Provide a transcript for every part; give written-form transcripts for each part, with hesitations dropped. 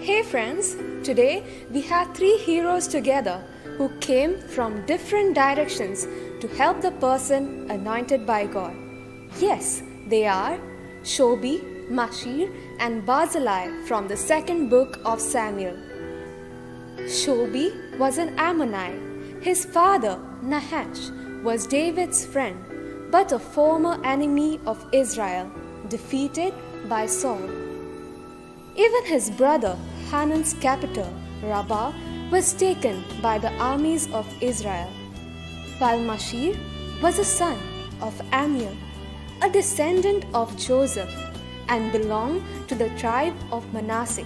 Hey friends, today we have three heroes together who came from different directions to help the person anointed by God. Yes, they are Shobi, Mashir and Barzillai from the second book of Samuel. Shobi was an Ammonite. His father, Nahash, was David's friend, but a former enemy of Israel, defeated by Saul. Even his brother Hanan's capital, Rabbah, was taken by the armies of Israel, while Mashir was a son of Ammiel, a descendant of Joseph, and belonged to the tribe of Manasseh.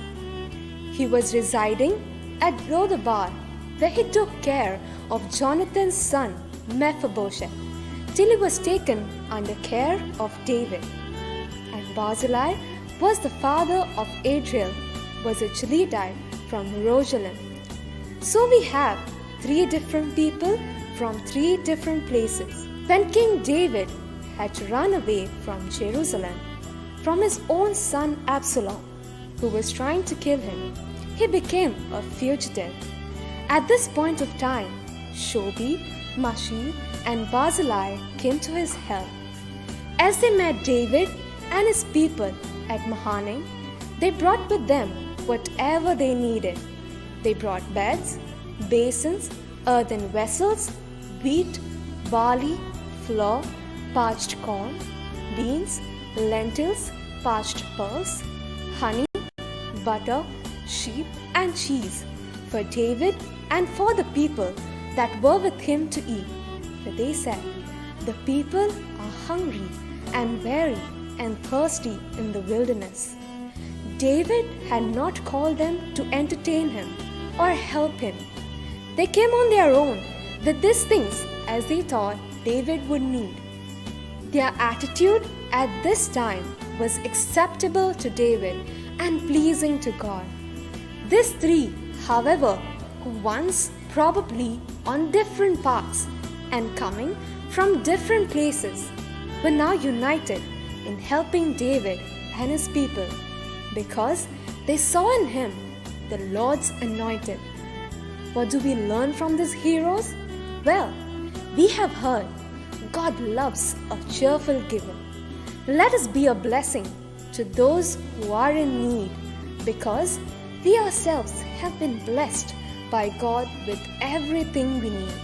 He was residing at Lodabar, where he took care of Jonathan's son Mephibosheth, till he was taken under care of David. And Barzillai was the father of Adriel, was a Gileadite from Rogelim. So we have three different people from three different places. When King David had to run away from Jerusalem from his own son Absalom, who was trying to kill him, he became a fugitive. At this point of time, Shobi, Mashir, and Barzillai came to his help. As they met David and his people at Mahanaim, they brought with them whatever they needed. They brought beds, basins, earthen vessels, wheat, barley, flour, parched corn, beans, lentils, parched pearls, honey, butter, sheep, and cheese for David and for the people that were with him to eat. For they said, "The people are hungry and weary and thirsty in the wilderness." David had not called them to entertain him or help him. They came on their own with these things as they thought David would need. Their attitude at this time was acceptable to David and pleasing to God. These three, however, once probably on different paths and coming from different places, were now united in helping David and his people, because they saw in him the Lord's anointed. What do we learn from these heroes? Well, we have heard God loves a cheerful giver. Let us be a blessing to those who are in need, because we ourselves have been blessed by God with everything we need.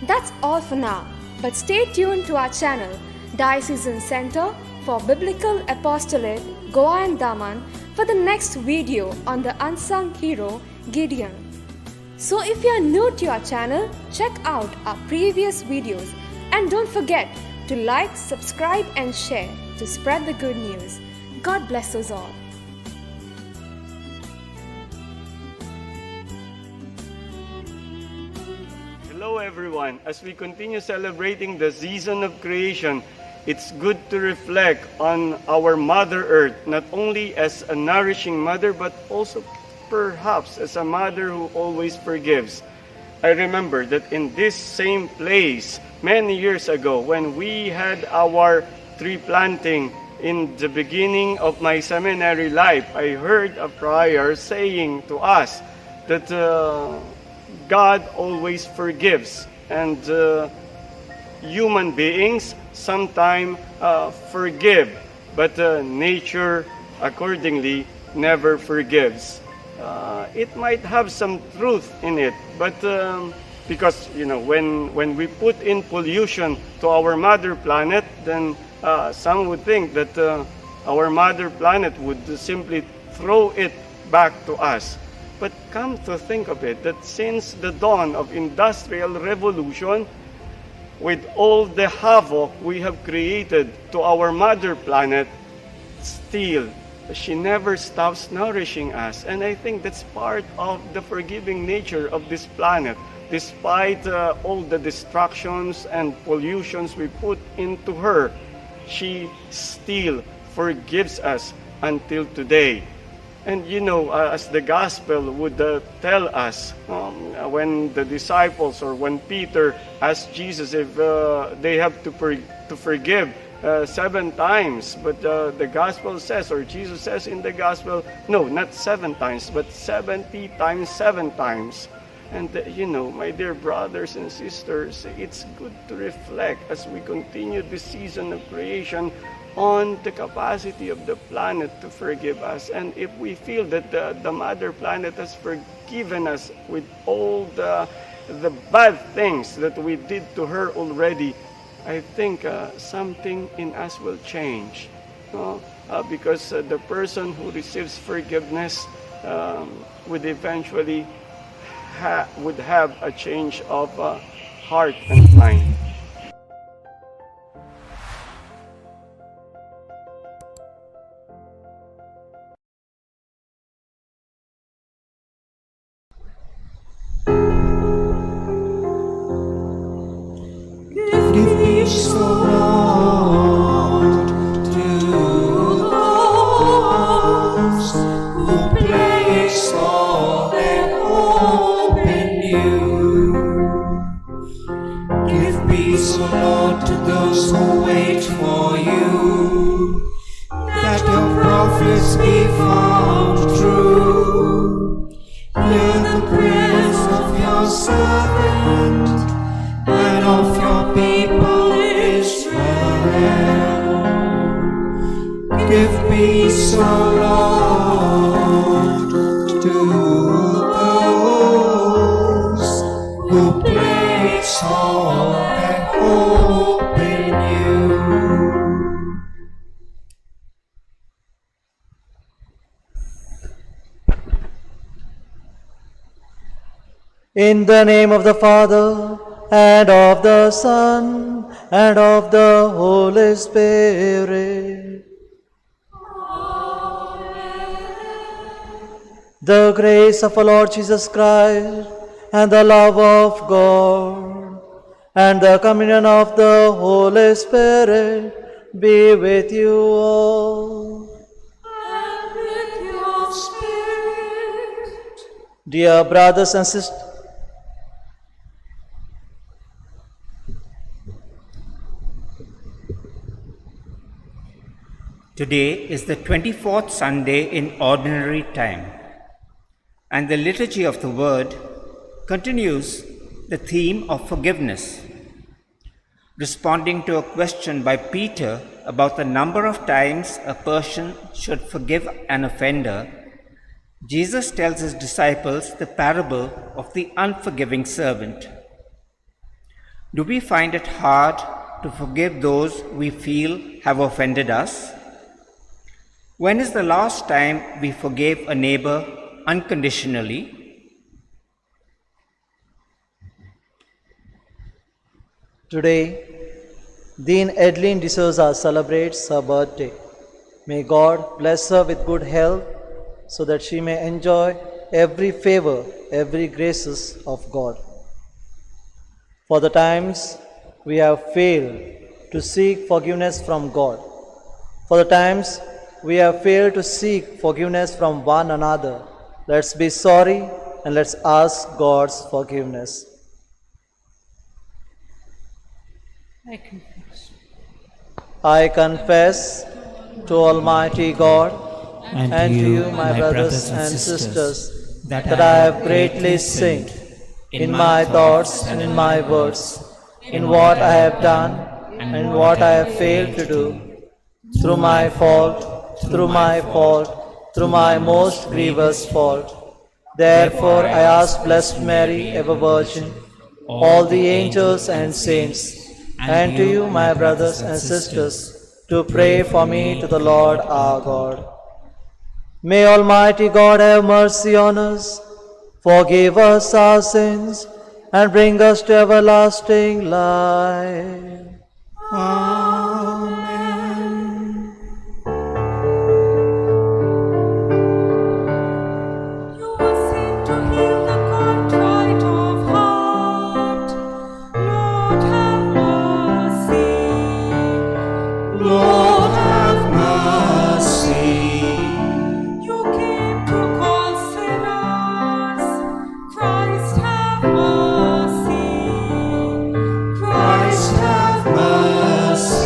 That's all for now, but stay tuned to our channel, Diocesan Center for Biblical Apostolate, Goa and Daman, for the next video on the unsung hero Gideon. So if you are new to our channel, check out our previous videos and don't forget to like, subscribe and share to spread the good news. God bless us all. Hello everyone. As we continue celebrating the season of creation, it's good to reflect on our Mother Earth, not only as a nourishing mother, but also perhaps as a mother who always forgives. I remember that in this same place many years ago, when we had our tree planting in the beginning of my seminary life, I heard a prior saying to us that God always forgives, and human beings sometimes forgive, but nature accordingly never forgives. It might have some truth in it, but because when we put in pollution to our mother planet, then some would think that our mother planet would simply throw it back to us. But come to think of it, that since the dawn of industrial revolution, with all the havoc we have created to our mother planet, still she never stops nourishing us. And I think that's part of the forgiving nature of this planet. Despite all the distractions and pollutions we put into her, she still forgives us until today. And as the gospel would tell us, when the disciples or when Peter asked Jesus if they have to forgive 7 times, but the gospel says, or Jesus says in the gospel, no, not 7 times, but 70 times 7 times. And my dear brothers and sisters, it's good to reflect as we continue this season of creation on the capacity of the planet to forgive us. And if we feel that the mother planet has forgiven us with all the bad things that we did to her already, I think something in us will change. Because the person who receives forgiveness would eventually would have a change of heart and mind. Give peace, O Lord, to those who place all their hope in you. Give peace, O Lord, to those who wait for you, that your prophets be found true. Hear the prayers of your servant and of your people Israel. Give peace, O Lord, to those who place all their hope in you. In the name of the Father, and of the Son, and of the Holy Spirit. The grace of our Lord Jesus Christ, and the love of God, and the communion of the Holy Spirit be with you all. And with your spirit. Dear brothers and sisters, today is the 24th Sunday in Ordinary Time, and the Liturgy of the Word continues the theme of forgiveness. Responding to a question by Peter about the number of times a person should forgive an offender, Jesus tells his disciples the parable of the unforgiving servant. Do we find it hard to forgive those we feel have offended us? When is the last time we forgave a neighbor unconditionally? today, Dean Edlin D'Souza celebrates her birthday. May God bless her with good health so that she may enjoy every favor, every graces of God. For the times we have failed to seek forgiveness from God, for the times we have failed to seek forgiveness from one another, let's be sorry and let's ask God's forgiveness. I confess to Almighty God and to you, my brothers and sisters, that I have greatly sinned in my thoughts and in my words, in what I have done and in what I have failed to do, through my fault, through my most grievous fault. Therefore I ask Blessed Mary, ever Virgin, all the angels and saints, and to you, my brothers and sisters, to pray for me to the Lord our God. May Almighty God have mercy on us, forgive us our sins, and bring us to everlasting life. You were sent to heal the contrite of heart. Lord, have mercy. Lord, have mercy. You came to call sinners. Christ, have mercy. Christ, have mercy.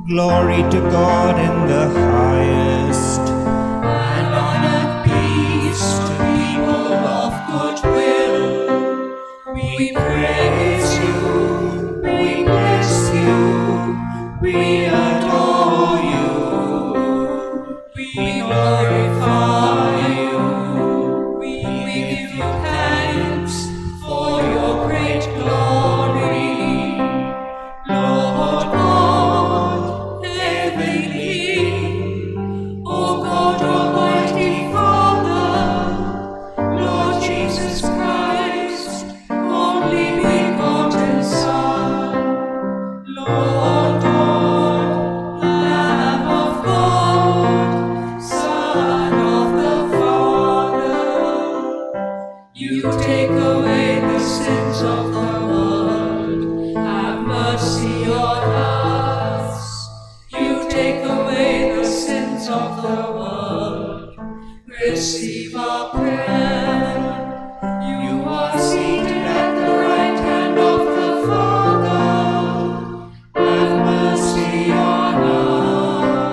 Glory to God in the highest, and on earth peace to people of good will. We praise you, we bless you, we adore you, we glorify you, we give you thanks for your great glory. Lord God, heavenly King, O God Almighty Father, Lord Jesus Christ, only begotten Son, Lord God, Lamb of God, Son of the Father, you take away the sins of the world, have mercy on us. You take away the sins of the world, receive our prayer. You are seated at the right hand of the Father, have mercy on us.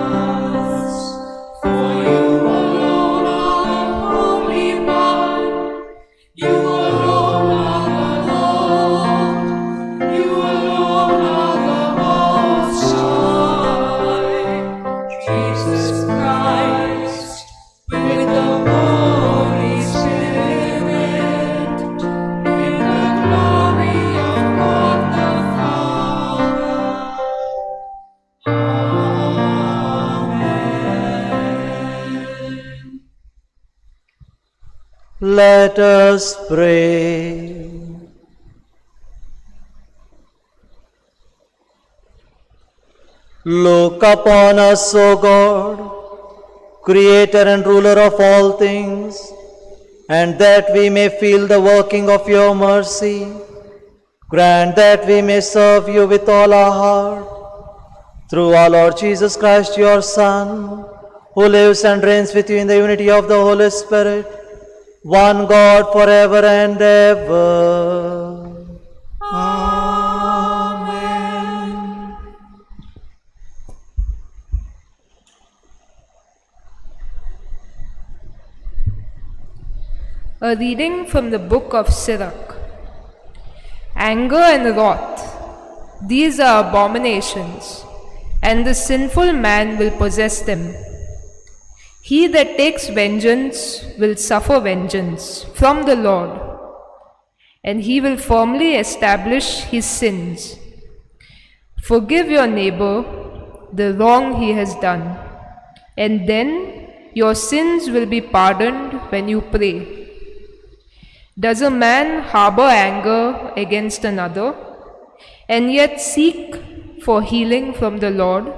For you alone are the Holy One, you alone are the Lord, you alone are the Most High, Jesus Christ, with the Holy Spirit, in the glory of God the Father. Amen. Let us pray. Look upon us, O God, Creator and ruler of all things, and that we may feel the working of your mercy, grant that we may serve you with all our heart. Through our Lord Jesus Christ, your Son, who lives and reigns with you in the unity of the Holy Spirit, one God forever and ever. Amen. A reading from the book of Sirach. Anger and wrath, these are abominations, and the sinful man will possess them. He that takes vengeance will suffer vengeance from the Lord, and he will firmly establish his sins. Forgive your neighbor the wrong he has done, and then your sins will be pardoned when you pray. Does a man harbor anger against another, and yet seek for healing from the Lord?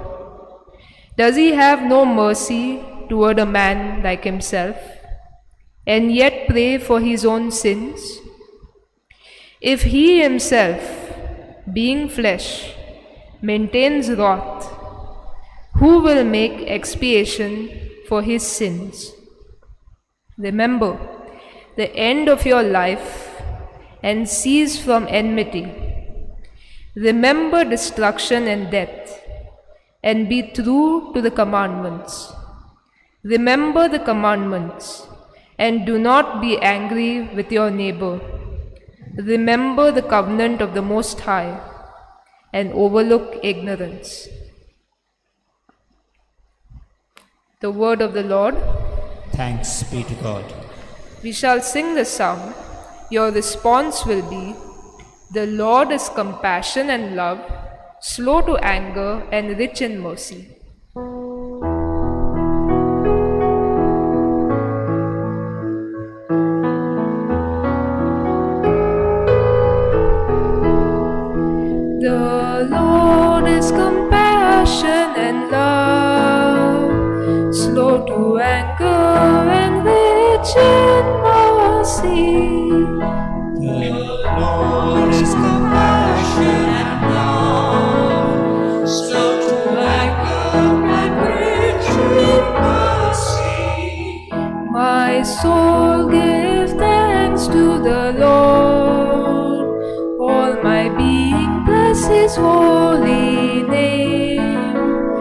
Does he have no mercy toward a man like himself, and yet pray for his own sins? If he himself, being flesh, maintains wrath, who will make expiation for his sins? Remember the end of your life and cease from enmity. Remember destruction and death, and be true to the commandments. Remember the commandments, and do not be angry with your neighbor. Remember the covenant of the Most High, and overlook ignorance. The word of the Lord. Thanks be to God. We shall sing the psalm. Your response will be, the Lord is compassion and love, slow to anger and rich in mercy. The Lord is compassion and love, slow to anger and rich in mercy. The Lord is compassion and love, slow to anger and rich in mercy. My soul give thanks to the Lord, all my being bless his holy name.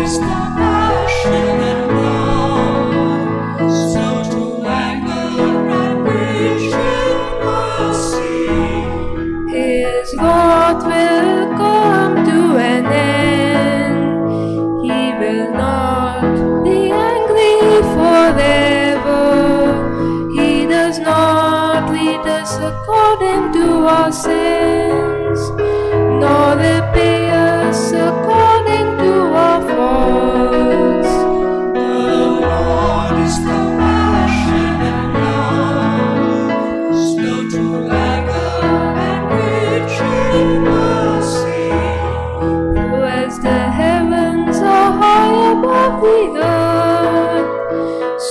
is compassion and love, slow to anger and rich in mercy. His wrath will come to an end. He will not be angry forever. He does not lead us according to our sins, nor repay us according to our faults. The Lord is compassion and love, slow to anger and rich in mercy. For as the heavens are high above the earth,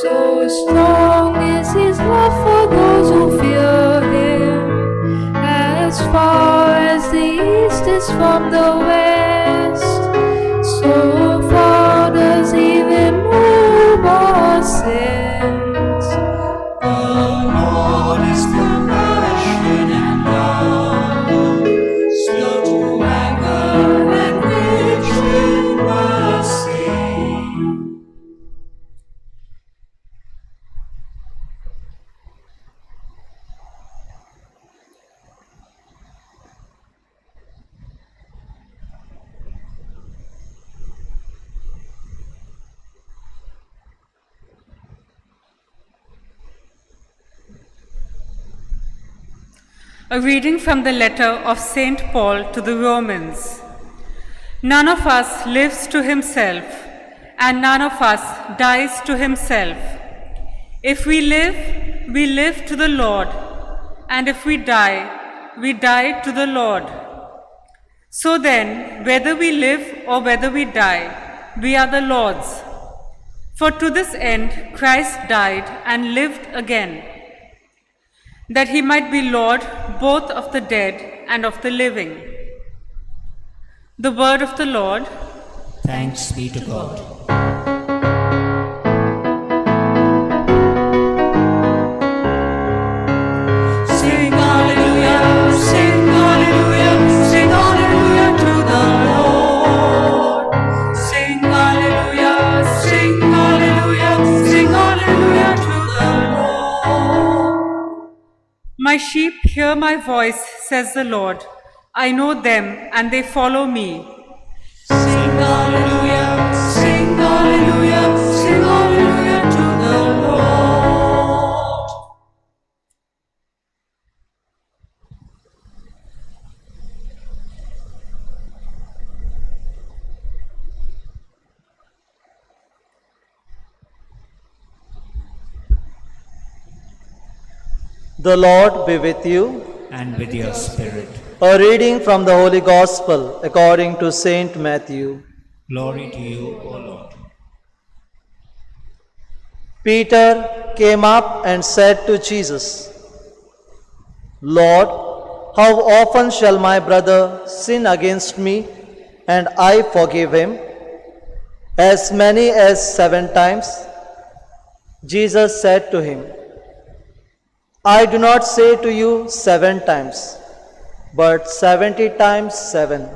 so strong is his love for those who fear him. As far as the east is from the west, so far does he remove our sins. The Lord is compassion and love, slow to anger and rich in mercy. A reading from the letter of St. Paul to the Romans. None of us lives to himself, and none of us dies to himself. If we live to the Lord, and if we die to the Lord. So then, whether we live or whether we die, we are the Lord's. For to this end Christ died and lived again, that he might be Lord both of the dead and of the living. The word of the Lord. Thanks be to God. Sing hallelujah, sing hallelujah, sing hallelujah to the Lord. Sing hallelujah, sing hallelujah, sing hallelujah to the Lord. My sheep hear my voice, says the Lord. I know them and they follow me. Sing hallelujah, sing hallelujah, sing hallelujah to the Lord. The Lord be with you. And with your spirit. A reading from the Holy Gospel according to Saint Matthew. Glory to you, O Lord. Peter came up and said to Jesus, Lord, how often shall my brother sin against me and I forgive him? As many as 7 times? Jesus said to him, I do not say to you 7 times, but 70 times 7.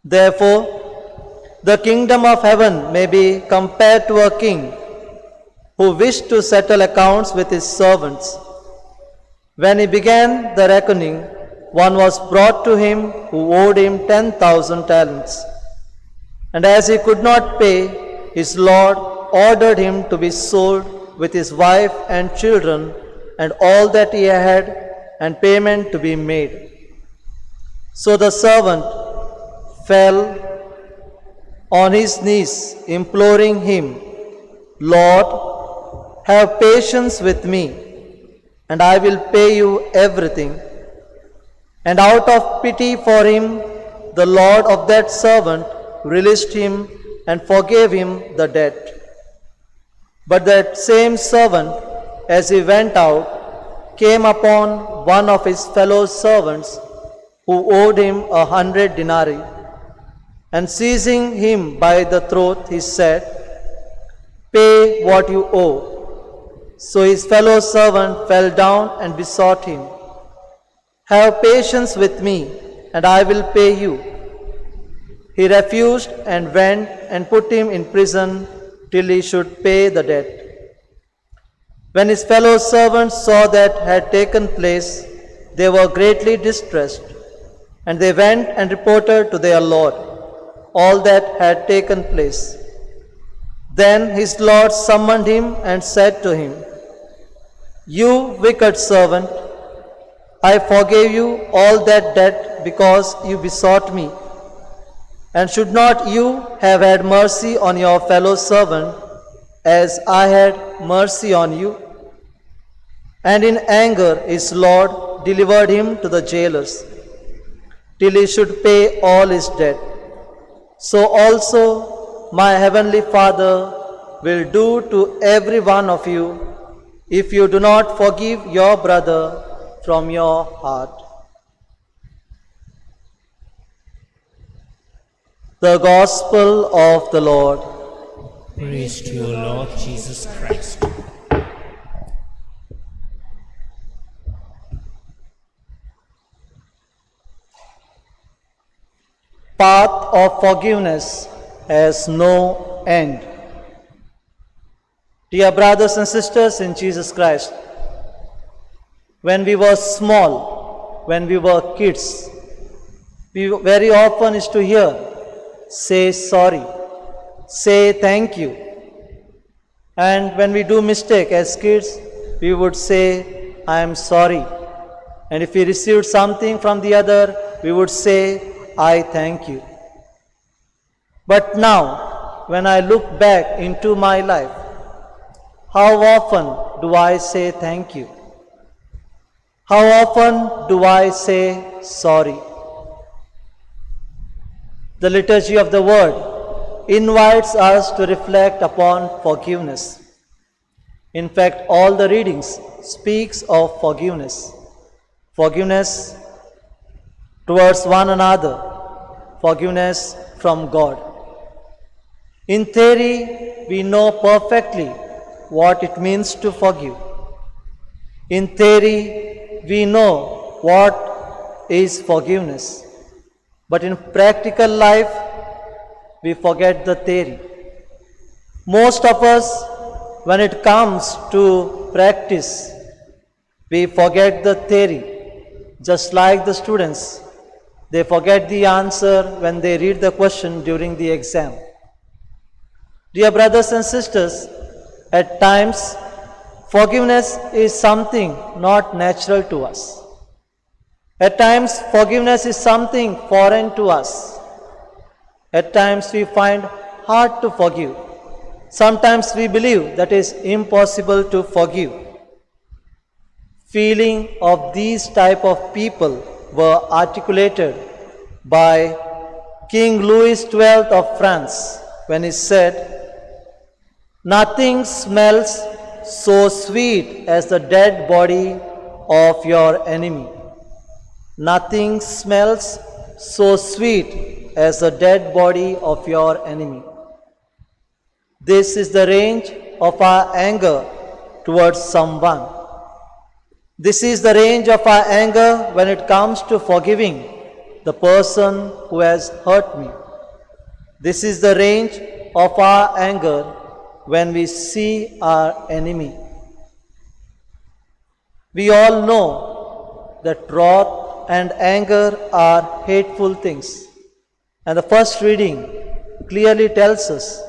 Therefore, the kingdom of heaven may be compared to a king who wished to settle accounts with his servants. When he began the reckoning, one was brought to him who owed him 10,000 talents. And as he could not pay, his lord ordered him to be sold with his wife and children and all that he had, and payment to be made. So the servant fell on his knees, imploring him, Lord, have patience with me, and I will pay you everything. And out of pity for him, the Lord of that servant released him and forgave him the debt. But that same servant, as he went out, came upon one of his fellow servants who owed him 100 denarii. And seizing him by the throat, he said, Pay what you owe. So his fellow servant fell down and besought him, Have patience with me, and I will pay you. He refused and went and put him in prison till he should pay the debt. When his fellow servants saw that had taken place, they were greatly distressed, and they went and reported to their lord all that had taken place. Then his lord summoned him and said to him, "You wicked servant, I forgave you all that debt because you besought me. And should not you have had mercy on your fellow servant as I had mercy on you?" And in anger his lord delivered him to the jailers, till he should pay all his debt. So also my heavenly Father will do to every one of you if you do not forgive your brother from your heart. The Gospel of the Lord. Praise to you, Lord Jesus Christ. Path of forgiveness has no end. Dear brothers and sisters in Jesus Christ, when we were small, when we were kids, we very often used to hear, say sorry, say thank you. And when we do mistake as kids, we would say, I am sorry. And if we received something from the other, we would say, I thank you. But now, when I look back into my life, how often do I say thank you? How often do I say sorry? The liturgy of the Word invites us to reflect upon forgiveness. In fact, all the readings speaks of forgiveness. Forgiveness towards one another, forgiveness from God. In theory, we know perfectly what it means to forgive. In theory, we know what is forgiveness. But in practical life, we forget the theory. Most of us, when it comes to practice, we forget the theory. Just like the students, they forget the answer when they read the question during the exam. Dear brothers and sisters, at times, forgiveness is something not natural to us. At times, forgiveness is something foreign to us. At times, we find hard to forgive. Sometimes we believe that it is impossible to forgive. Feeling of these type of people were articulated by King Louis XII of France when he said, "Nothing smells so sweet as the dead body of your enemy." Nothing smells so sweet as the dead body of your enemy. This is the range of our anger towards someone. This is the range of our anger when it comes to forgiving the person who has hurt me. This is the range of our anger when we see our enemy. We all know that wrath and anger are hateful things. And the first reading clearly tells us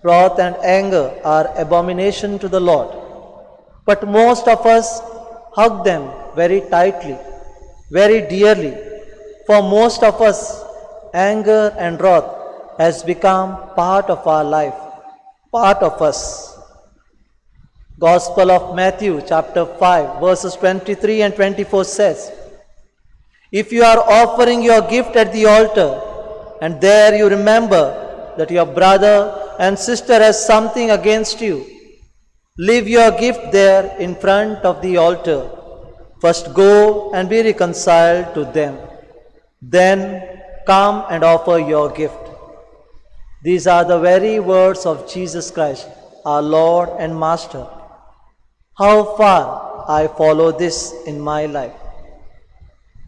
wrath and anger are abomination to the Lord. But most of us hug them very tightly, very dearly. For most of us, anger and wrath has become part of our life, part of us. Gospel of Matthew chapter 5 verses 23 and 24 says, "If you are offering your gift at the altar, and there you remember that your brother and sister has something against you, leave your gift there in front of the altar. First go and be reconciled to them. Then come and offer your gift." These are the very words of Jesus Christ, our Lord and Master. How far I follow this in my life.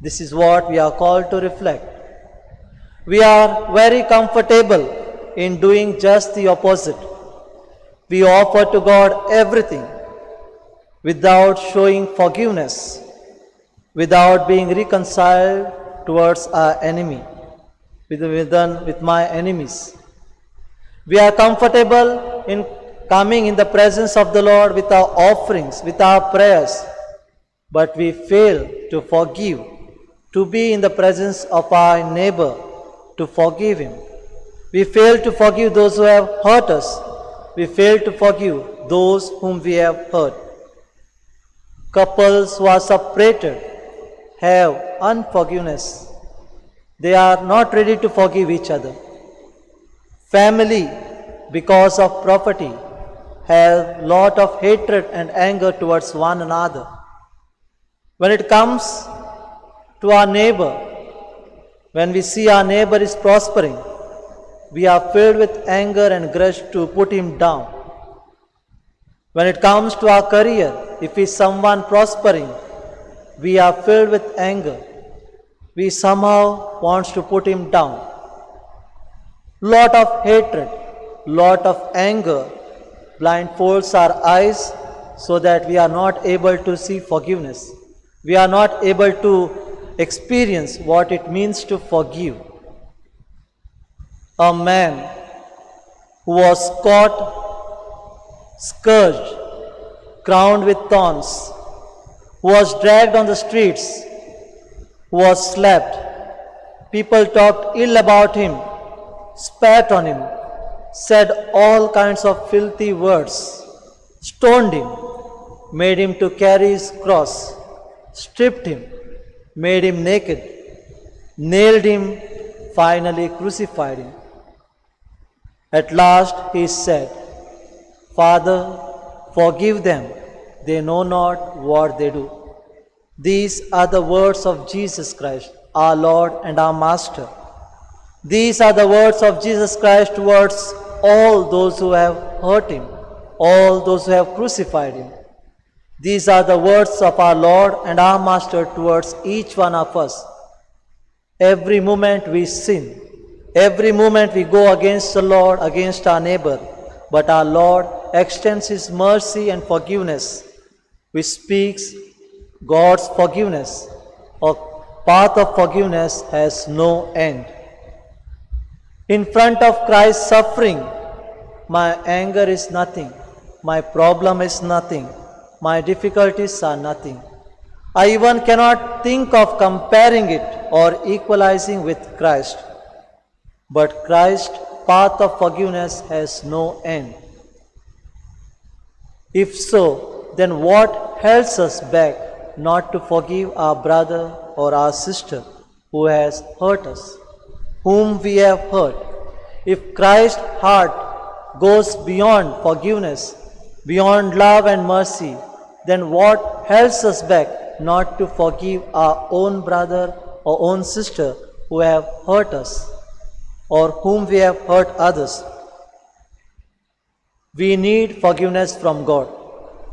This is what we are called to reflect. We are very comfortable in doing just the opposite. We offer to God everything without showing forgiveness, without being reconciled towards our enemy, with my enemies. We are comfortable in coming in the presence of the Lord with our offerings, with our prayers, but we fail to forgive, to be in the presence of our neighbor, to forgive him. We fail to forgive those who have hurt us. We fail to forgive those whom we have hurt. Couples who are separated have unforgiveness. They are not ready to forgive each other. Family, because of property, have lot of hatred and anger towards one another. When it comes to our neighbor, when we see our neighbor is prospering, we are filled with anger and grudge to put him down. When it comes to our career, if we see someone prospering, we are filled with anger. We somehow want to put him down. Lot of hatred, lot of anger blindfolds our eyes so that we are not able to see forgiveness. We are not able to experience what it means to forgive. A man who was caught, scourged, crowned with thorns, who was dragged on the streets, who was slapped. People talked ill about him, spat on him, said all kinds of filthy words, stoned him, made him to carry his cross, stripped him, made him naked, nailed him, finally crucified him. At last he said, "Father, forgive them, they know not what they do." These are the words of Jesus Christ, our Lord and our Master. These are the words of Jesus Christ towards all those who have hurt him, all those who have crucified him. These are the words of our Lord and our Master towards each one of us. Every moment we sin, every moment we go against the Lord, against our neighbor, but our Lord extends His mercy and forgiveness, which speaks God's forgiveness. A path of forgiveness has no end. In front of Christ's suffering, my anger is nothing, my problem is nothing, my difficulties are nothing. I even cannot think of comparing it or equalizing with Christ. But Christ's path of forgiveness has no end. If so, then what holds us back not to forgive our brother or our sister who has hurt us, whom we have hurt? If Christ's heart goes beyond forgiveness, beyond love and mercy, then what holds us back not to forgive our own brother or own sister who have hurt us, or whom we have hurt others? We need forgiveness from God,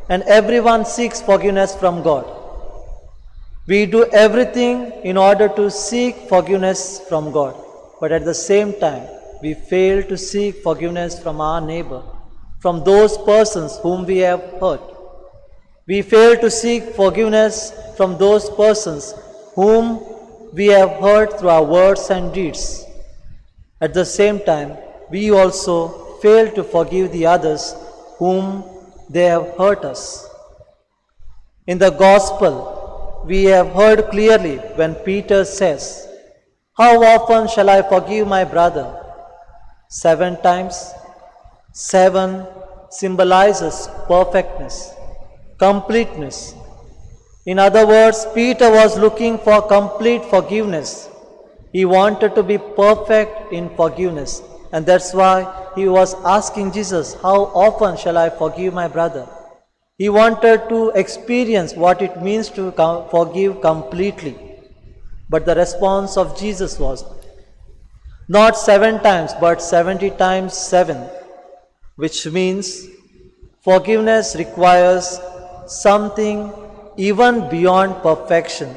and everyone seeks forgiveness from God. We do everything in order to seek forgiveness from God, but at the same time, we fail to seek forgiveness from our neighbor, from those persons whom we have hurt. We fail to seek forgiveness from those persons whom we have hurt through our words and deeds. At the same time, we also fail to forgive the others whom they have hurt us. In the Gospel, we have heard clearly when Peter says, "How often shall I forgive my brother? 7 times? 7 symbolizes perfectness, completeness. In other words, Peter was looking for complete forgiveness. He wanted to be perfect in forgiveness. And that's why he was asking Jesus, "How often shall I forgive my brother?" He wanted to experience what it means to forgive completely. But the response of Jesus was, not 7 times, but 70 times 7, which means forgiveness requires something even beyond perfection.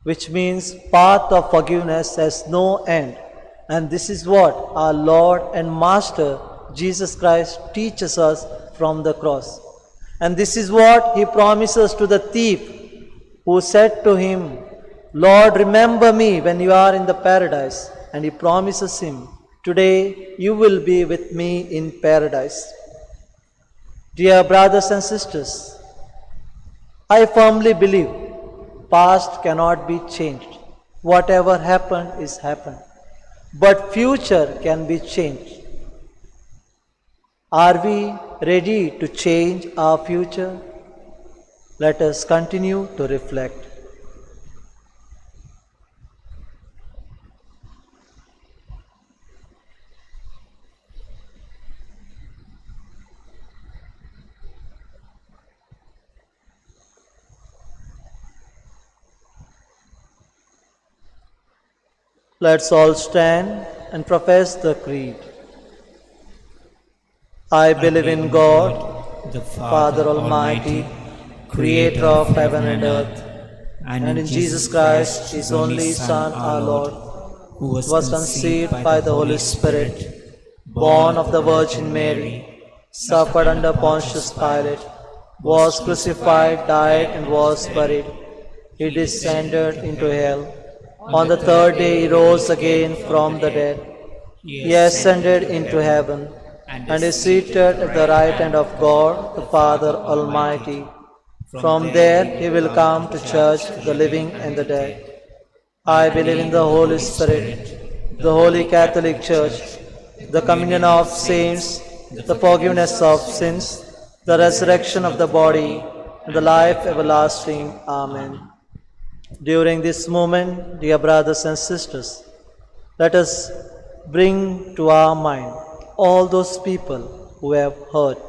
which means path of forgiveness has no end. And this is what our Lord and Master Jesus Christ teaches us from the cross. And this is what he promises to the thief who said to him, Lord, remember me when you are in the paradise. And he promises him, today you will be with me in paradise. Dear brothers and sisters, I firmly believe past cannot be changed. Whatever happened is happened. But future can be changed. Are we ready to change our future? Let us continue to reflect. Let's all stand and profess the creed. I believe in God, the Father Almighty, creator of heaven and earth, and in Jesus Christ, his only Son, our Lord, who was conceived by the Holy Spirit, born of the Virgin Mary, suffered under Pontius Pilate, was crucified, died, and was buried. He descended into hell. On the third day he rose again from the dead. He ascended into heaven and is seated at the right hand of God, the Father Almighty. From there he will come to judge the living and the dead. I believe in the Holy Spirit, the Holy Catholic Church, the communion of saints, the forgiveness of sins, the resurrection of the body, and the life everlasting. Amen. During this moment, dear brothers and sisters, let us bring to our mind all those people who have hurt,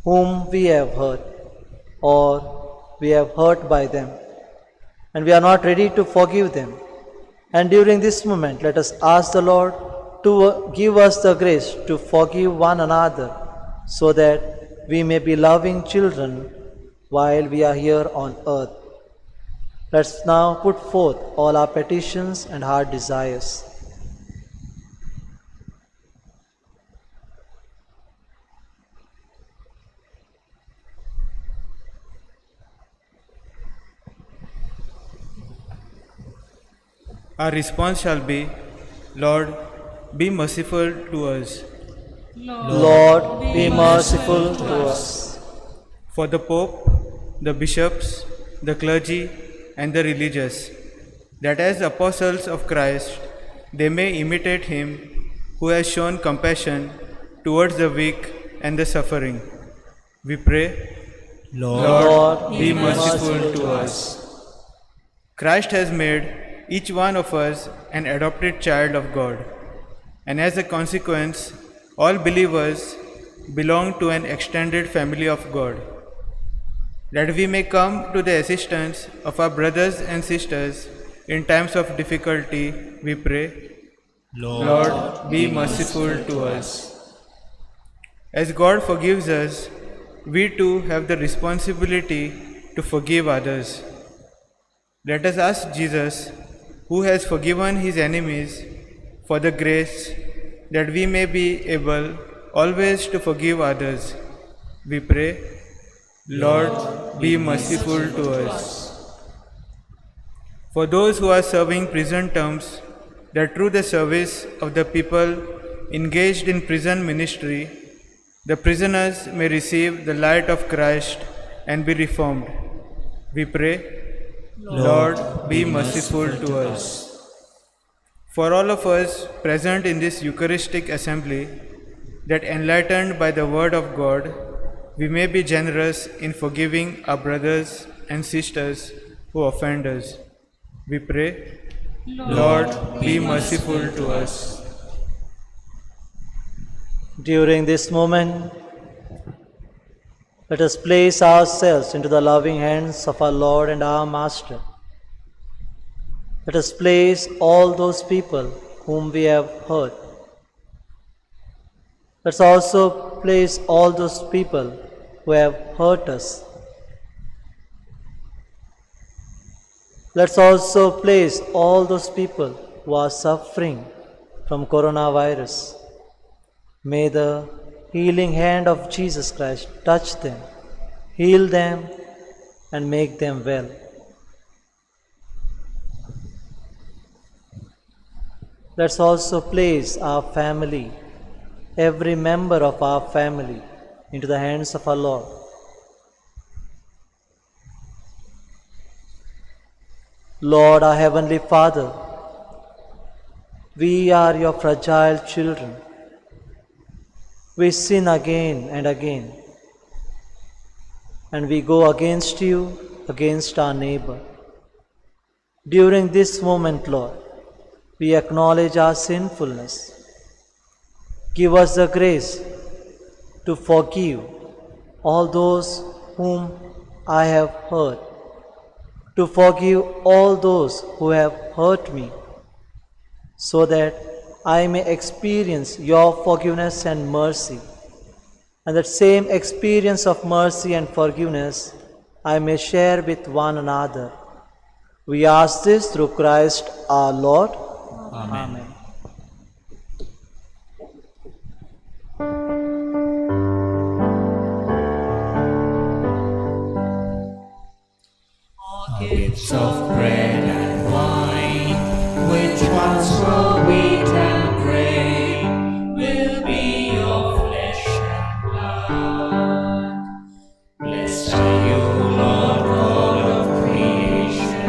whom we have hurt, or we have hurt by them, and we are not ready to forgive them. And during this moment, let us ask the Lord to give us the grace to forgive one another, so that we may be loving children while we are here on earth. Let's now put forth all our petitions and heart desires. Our response shall be, Lord, be merciful to us. Lord, be merciful to us. For the Pope, the bishops, the clergy, and the religious, that as apostles of Christ they may imitate him who has shown compassion towards the weak and the suffering. We pray, Lord, be merciful to us. Christ has made each one of us an adopted child of God, and as a consequence, all believers belong to an extended family of God. That we may come to the assistance of our brothers and sisters in times of difficulty, we pray, Lord, be merciful to us. As God forgives us, we too have the responsibility to forgive others. Let us ask Jesus, who has forgiven his enemies, for the grace that we may be able always to forgive others. We pray, Lord, be merciful to us. For those who are serving prison terms, that through the service of the people engaged in prison ministry, the prisoners may receive the light of Christ and be reformed. We pray, Lord, be merciful to us. For all of us present in this Eucharistic assembly, that enlightened by the Word of God, we may be generous in forgiving our brothers and sisters who offend us. We pray, Lord, be merciful to us. During this moment, let us place ourselves into the loving hands of our Lord and our Master. Let us place all those people whom we have hurt. Let's also place all those people who have hurt us. Let's also place all those people who are suffering from coronavirus. May the healing hand of Jesus Christ touch them, heal them, and make them well. Let's also place our family, every member of our family, into the hands of our Lord. Lord, our Heavenly Father, we are your fragile children. We sin again and again, and we go against you, against our neighbor. During this moment, Lord, we acknowledge our sinfulness. Give us the grace to forgive all those whom I have hurt, to forgive all those who have hurt me, so that I may experience your forgiveness and mercy, and that same experience of mercy and forgiveness I may share with one another. We ask this through Christ our Lord. Amen. Gifts of bread and wine, which once were wheat and grain, will be your flesh and blood. Blessed are you, Lord God of creation.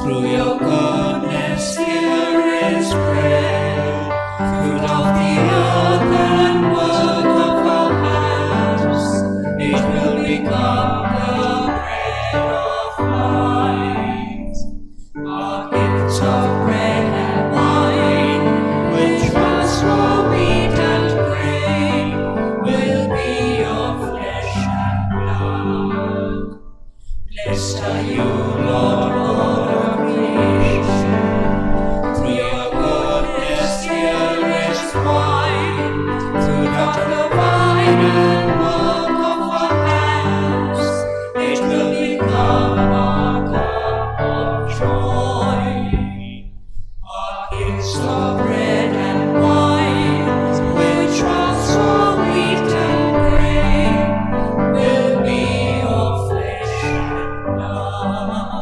Through your goodness here is bread, fruit of the earth and work of our hands. It will become the bread of life. Our gifts of bread and wine, which once were wheat and grain, will be your flesh and blood. Blessed are you, Lord God of creation. Through your goodness here is wine, fruit of the vine and work of our hands. It will become our cup of joy. Our gifts of bread and wine, which once were wheat and grain, will be your flesh and blood.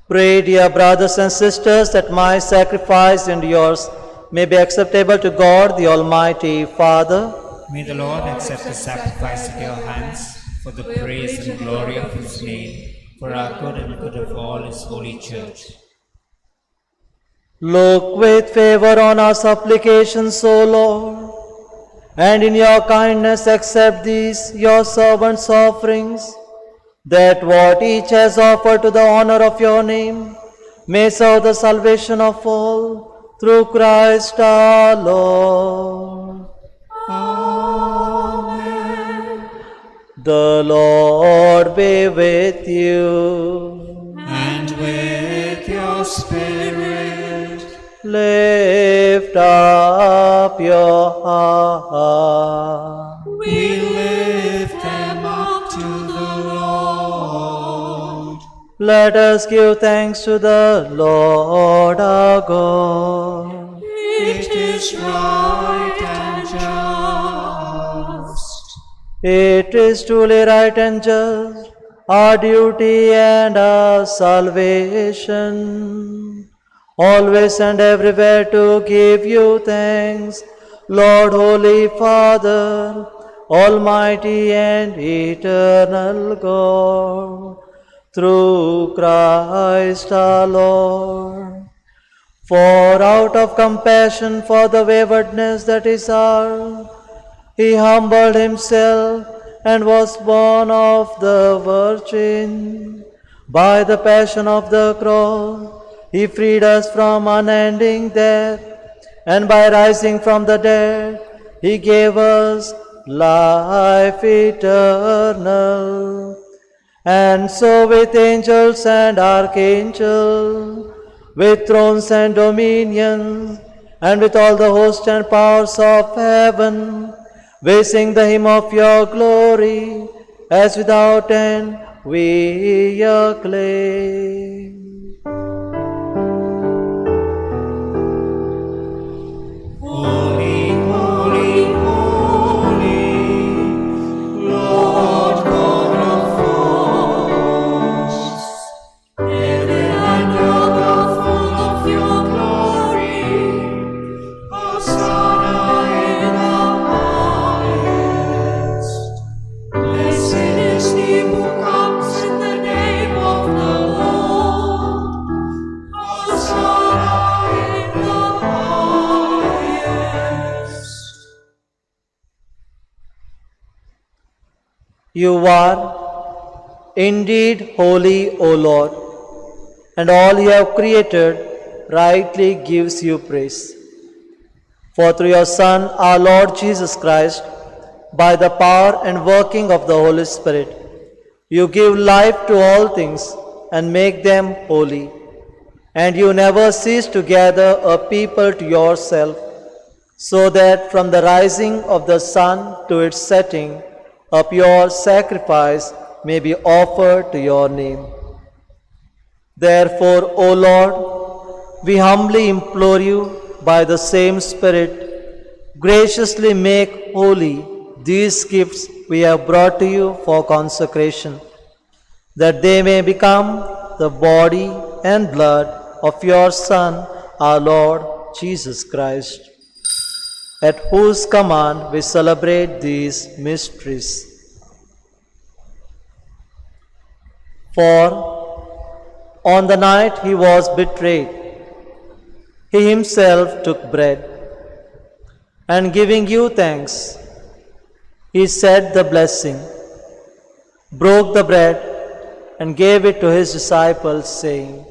Pray, dear brothers and sisters, that my sacrifice and yours may be acceptable to God, the Almighty Father. May the Lord accept the sacrifice at your hands for the praise and glory of his name, for our good and the good of all his holy church. Look with favor on our supplications, O Lord, and in your kindness accept these your servants' offerings, that what each has offered to the honor of your name may serve the salvation of all, through Christ our Lord. Amen. The Lord be with you. And with your spirit, Lift up your heart. we lift them up to the Lord. Let us give thanks to the Lord our God. It is right and just. It is truly right and just, our duty and our salvation, always and everywhere to give you thanks, Lord, Holy Father, Almighty and eternal God, through Christ our Lord. For out of compassion for the waywardness that is ours, he humbled himself and was born of the Virgin. By the passion of the cross, he freed us from unending death, and by rising from the dead, he gave us life eternal. And so with angels and archangels, with thrones and dominions, and with all the hosts and powers of heaven, We sing the hymn of your glory, as without end we acclaim. Holy, holy, holy, Lord God of hosts, heaven and earth are full of your glory. Hosanna in the highest. Blessed is he who comes in the name of the Lord. Hosanna in the highest. You are indeed holy, O Lord, and all you have created rightly gives you praise. For through your Son, our Lord Jesus Christ, by the power and working of the Holy Spirit, you give life to all things and make them holy. And you never cease to gather a people to yourself, so that from the rising of the sun to its setting, a pure sacrifice may be offered to your name. Therefore, O Lord, we humbly implore you by the same Spirit, graciously make holy these gifts we have brought to you for consecration, that they may become the body and blood of your Son, our Lord Jesus Christ, at whose command we celebrate these mysteries. For on the night he was betrayed, he himself took bread, and giving you thanks, he said the blessing, broke the bread, and gave it to his disciples, saying,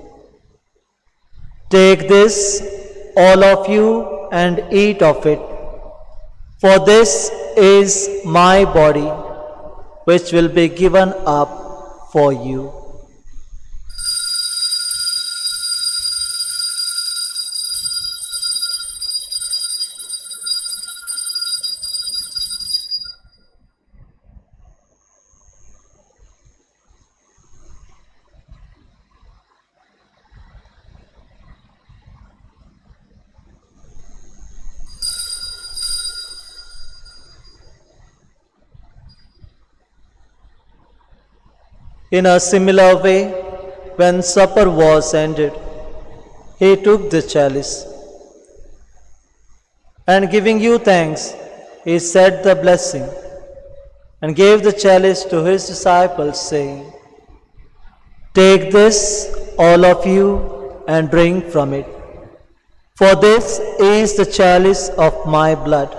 "Take this, all of you, and eat of it, for this is my body, which will be given up for you." In a similar way, when supper was ended, he took the chalice, and giving you thanks, he said the blessing, and gave the chalice to his disciples, saying, "Take this, all of you, and drink from it, for this is the chalice of my blood,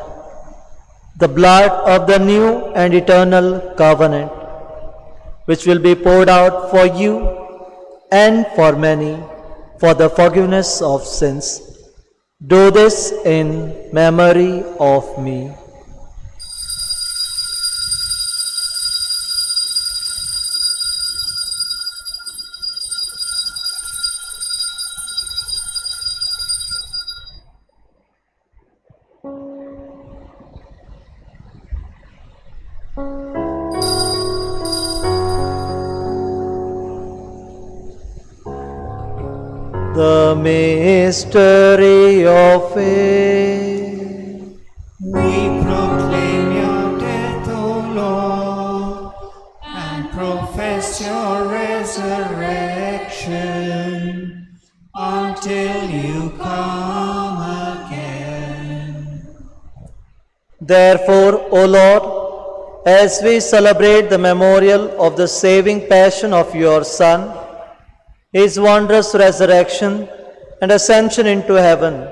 the blood of the new and eternal covenant, which will be poured out for you and for many for the forgiveness of sins. Do this in memory of me." The mystery of faith. We proclaim your death, O Lord, and profess your resurrection until you come again. Therefore, O Lord, as we celebrate the memorial of the saving passion of your Son, his wondrous resurrection and ascension into heaven,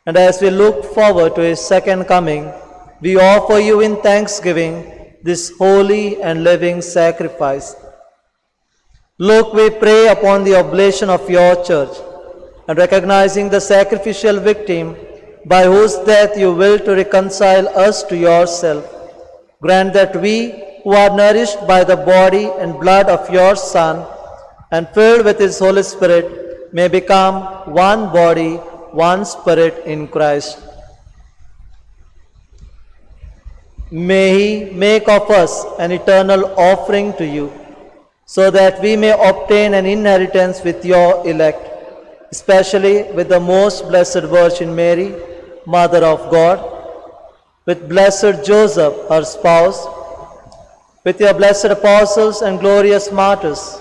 and as we look forward to his second coming, we offer you in thanksgiving this holy and living sacrifice. Look, we pray, upon the oblation of your church, and recognizing the sacrificial victim by whose death you will to reconcile us to yourself, grant that we, who are nourished by the body and blood of your Son, and filled with his Holy Spirit, may become one body, one spirit in Christ. May He make of us an eternal offering to you, so that we may obtain an inheritance with your elect, especially with the most blessed Virgin Mary, Mother of God, with blessed Joseph, her spouse, with your blessed apostles and glorious martyrs,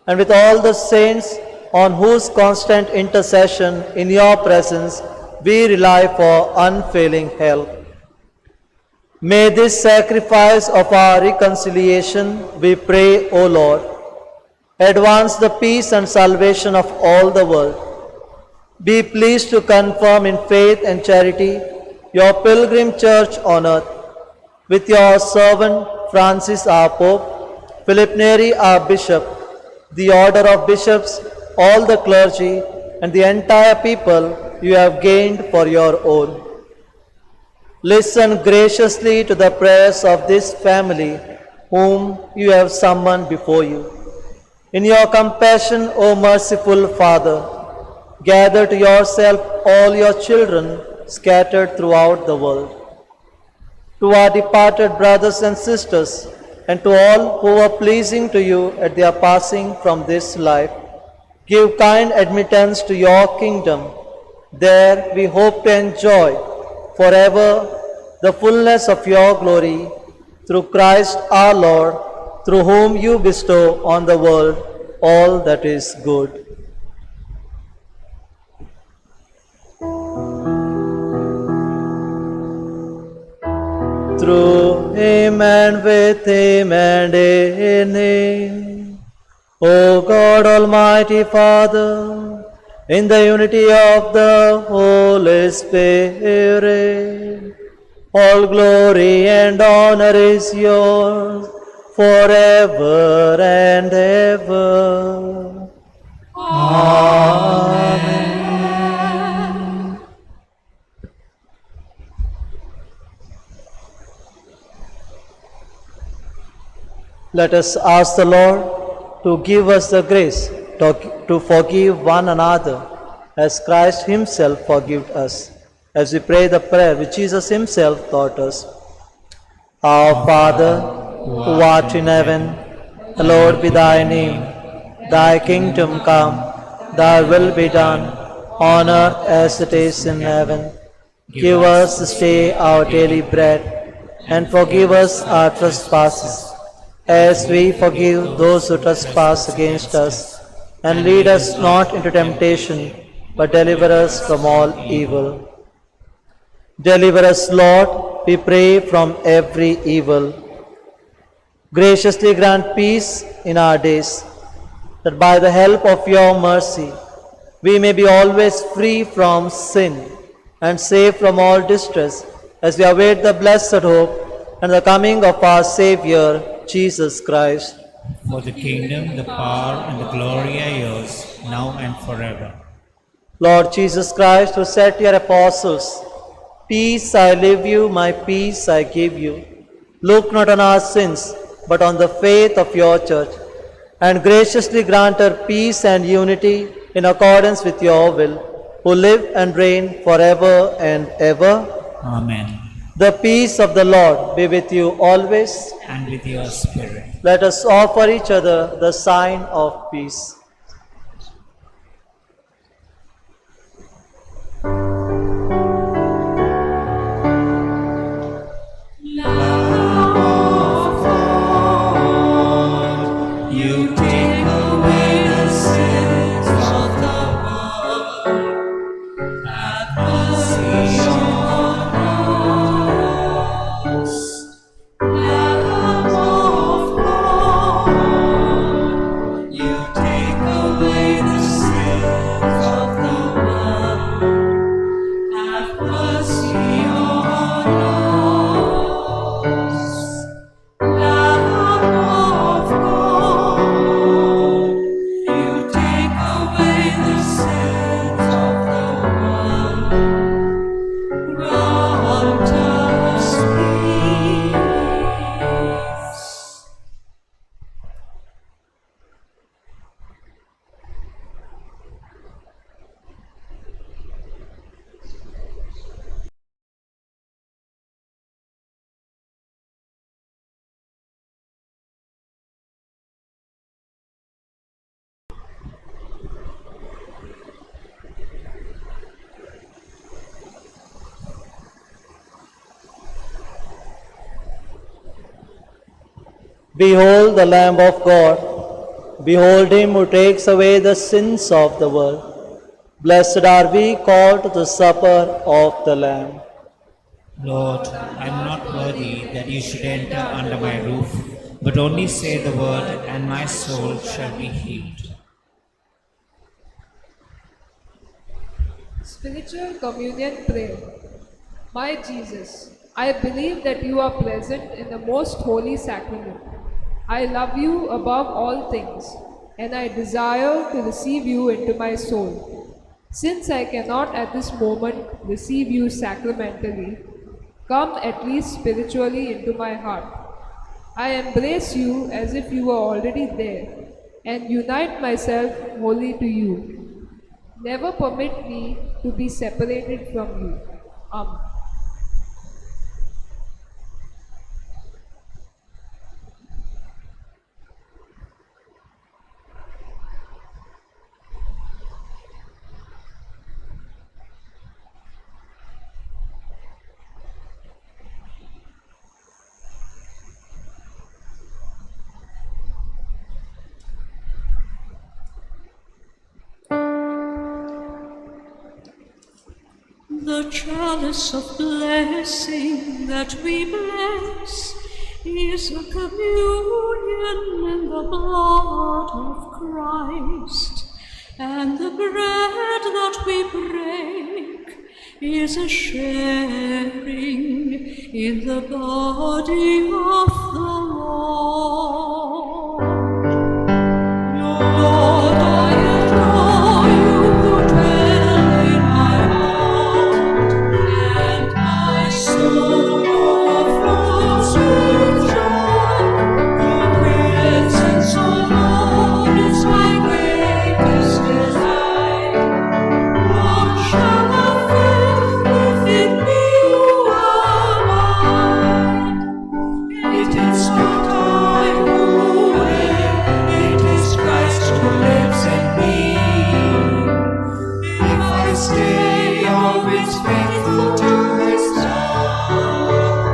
and with all the saints on whose constant intercession in your presence we rely for unfailing help. May this sacrifice of our reconciliation, we pray, O Lord, advance the peace and salvation of all the world. Be pleased to confirm in faith and charity your pilgrim church on earth, with your servant Francis our Pope, Philip Neri our Bishop, the order of bishops, all the clergy, and the entire people you have gained for your own. Listen graciously to the prayers of this family whom you have summoned before you. In your compassion, O merciful Father, gather to yourself all your children scattered throughout the world. To our departed brothers and sisters, and to all who were pleasing to you at their passing from this life, give kind admittance to your kingdom. There we hope to enjoy forever the fullness of your glory, through Christ our Lord, through whom you bestow on the world all that is good. Through him and with him and in him, O God Almighty Father, in the unity of the Holy Spirit, all glory and honor is yours forever and ever. Amen. Let us ask the Lord to give us the grace to forgive one another as Christ himself forgave us. As we pray the prayer which Jesus himself taught us. Our Father, who art in heaven, hallowed be thy name. Thy kingdom come, thy will be done, on earth as it is in heaven. Give us this day our daily bread, and forgive us our trespasses, as we forgive those who trespass against us. And lead us not into temptation, but deliver us from all evil. Deliver us, Lord, we pray, from every evil. Graciously grant peace in our days, that by the help of your mercy we may be always free from sin and safe from all distress, as we await the blessed hope and the coming of our Saviour, Jesus Christ. For the kingdom, the power, and the glory are yours, now and forever. Lord Jesus Christ, who said to your apostles, "Peace I leave you, my peace I give you," look not on our sins, but on the faith of your church, and graciously grant her peace and unity in accordance with your will, who live and reign forever and ever. Amen. The peace of the Lord be with you always. And with your spirit. Let us offer each other the sign of peace. Take Behold the Lamb of God. Behold him who takes away the sins of the world. Blessed are we called to the supper of the Lamb. Lord, I am not worthy that you should enter under my roof, but only say the word, and my soul shall be healed. Spiritual Communion Prayer. My Jesus, I believe that you are present in the most holy sacrament. I love you above all things, and I desire to receive you into my soul. Since I cannot at this moment receive you sacramentally, come at least spiritually into my heart. I embrace you as if you were already there, and unite myself wholly to you. Never permit me to be separated from you. Amen. The chalice of blessing that we bless is a communion in the blood of Christ, and the bread that we break is a sharing in the body of the Lord. Lord, I adore you who dwell in my heart, and my soul overflows with joy. Your presence, O Lord, is my greatest desire. What shall I feel if in me you abide? It is not I who live, it is Christ who lives in me. If I stay always faithful to His love,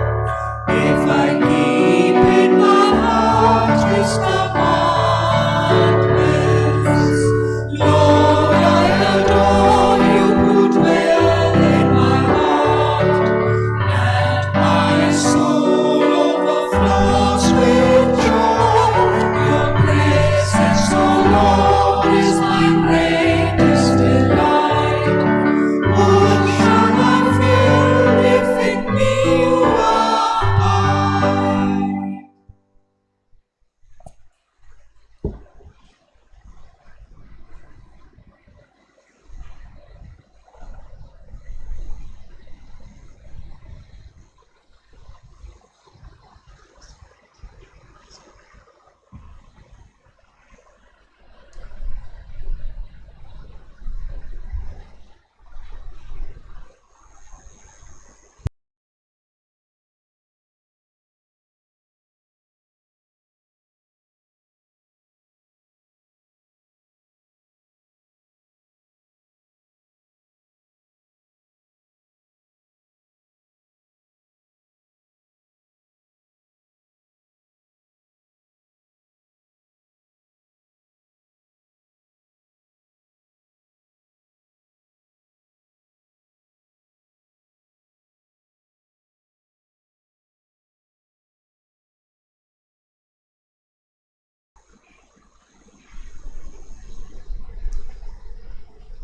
if I keep in my heart His commandments, Lord, I adore you who dwell in my heart, and my soul overflows with joy. Your presence, O Lord, is my greatest delight. What shall I feel if in me you abide?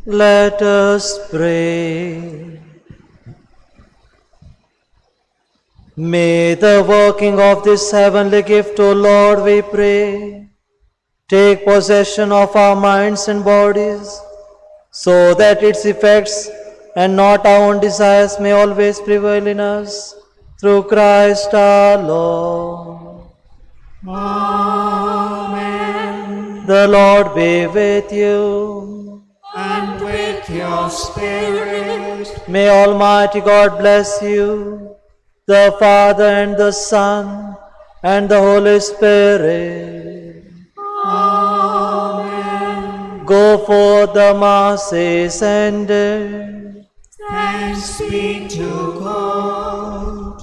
Let us pray. May the working of this heavenly gift, O Lord, we pray, take possession of our minds and bodies, so that its effects and not our own desires may always prevail in us. Through Christ our Lord. Amen. The Lord be with you. And with your spirit. May Almighty God bless you, the Father and the Son and the Holy Spirit. Amen. Go forth, the Mass is ended. Thanks be to God.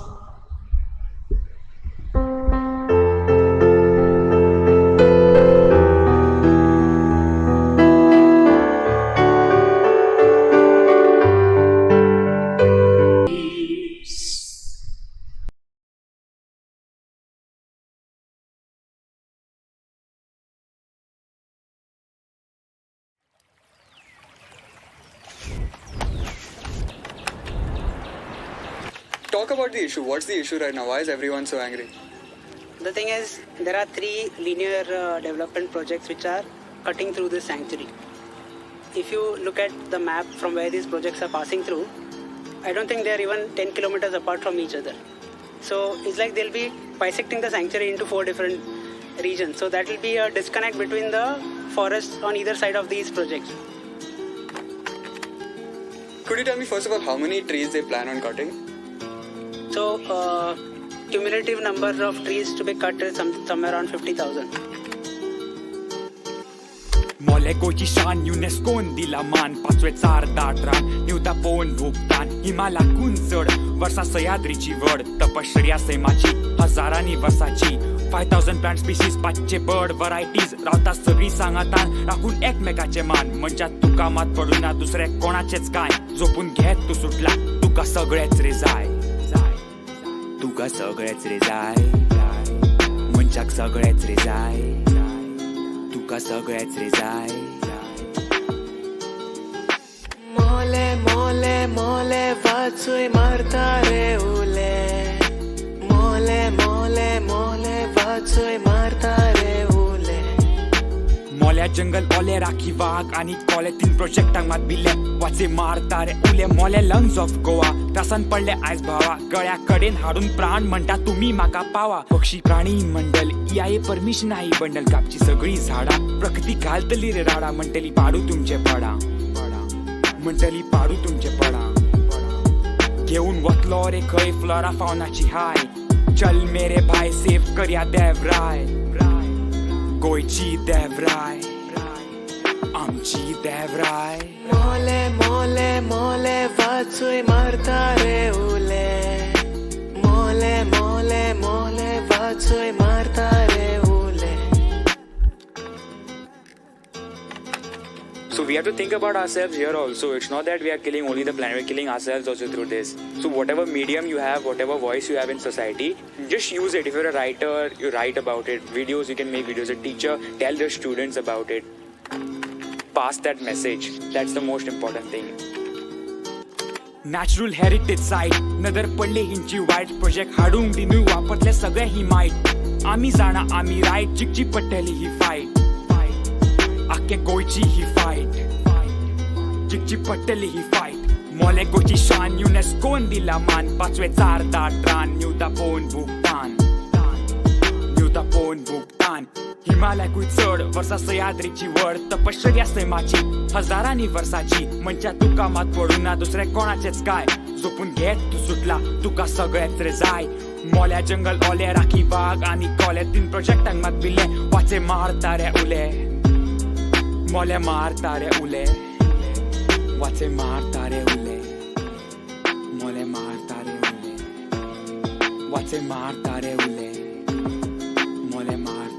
talk about the issue. What's the issue right now? Why is everyone so angry? The thing is, there are 3 linear development projects which are cutting through this sanctuary. If you look at the map from where these projects are passing through, I don't think they are even 10 kilometers apart from each other. So it's like they'll be bisecting the sanctuary into 4 different regions. So that will be a disconnect between the forests on either side of these projects. Could you tell me first of all how many trees they plan on cutting? So cumulative number of trees to be cut is somewhere around 50,000. मोलेकोची शान युनेस्कोन दिला मान 5वे चारदाट रान निवता पोन भुगतान हिमालयाकून चढ वर्सा सह्याद्रीची वड तपश्चर्या सैमाची हजारांनी वर्साची 5000 plant species 500 bird varieties रावता सगळी सांगातान राखून एकमेकाचे मान मनच्या तुका मात पडून ना दुसरे कोणाचेच काय जोपून घेत तू सुटला तुका सगळेच रे जाय तुका सगळेच रे जाय मनशाक सगळेच रे जाय तुका सगळेच रे जाय मोले मोले मोले वाचूय मारता रे उले मोले मोले मोले वाचूय मारता रे उले मोल्या जंगल ओले राखी वाघ आणि कोले 3 प्रोजेक्टांक मात भिले वाचे मारता रे उले मोले लंग्स ऑफ गोवा त्रासान पडले आयज भावा गळ्या कडेन हाडून प्राण म्हणटा तुम्ही म्हाका पावा पक्षी प्राणी मंडल EIA परमिशन आई बंडल कापची सगळी झाडां प्रकृती घालतली रे राडा म्हणटली पाडू तुमचे पडा म्हणटली पाडू तुमचे पडा घेऊन वतलो रे खंय फ्लोरा फाउनाची हाय चल मेरे भाई सेव करया देवराय गोयची देवराय आमची देवराय मोले मोले मोले वाचूय मारता रे उले मोले मोले मोले वाचूय मारता रे उले. So we have to think about ourselves here also. It's not that we are killing only the planet, we're killing ourselves also through this. So whatever medium you have, whatever voice you have in society, just use it. If you're a writer, you write about it. Videos, you can make videos. A teacher, tell the students about it. Pass that message. That's the most important thing. Natural heritage site नदर पडले हिंची white project हाडूंक दिनूय वापरले सगळे he might आमी जाणा आमी riot जिखची पडटली ही fight आख्खे गोंयची ही फायट जिखची पडटली ही फायट मोले गोंयची शान युनेस्कोन दिला मान 5वे चारदाट रान न्यूता पोवन भुगतान न्यूता पोवन भुगतान हिमालयाकूय चढ वर्सा सह्याद्रीची वड तपश्चर्या सैमाची हजारांनी वर्साची मनच्या तुका मात पडून ना दुसरे कोणाचेच काय जोपून घेत तू सुटला तुका सगळेच रे जाय मोल्या जंगल ओले राखी वाघ आणि कोले 3 प्रोजेक्टांक मात भिले वाचे मारता रे उले मोले मारता रे उले वाचे मारता रे उले मोले मारता रे उले वाचे मारता रे उले मोले मारता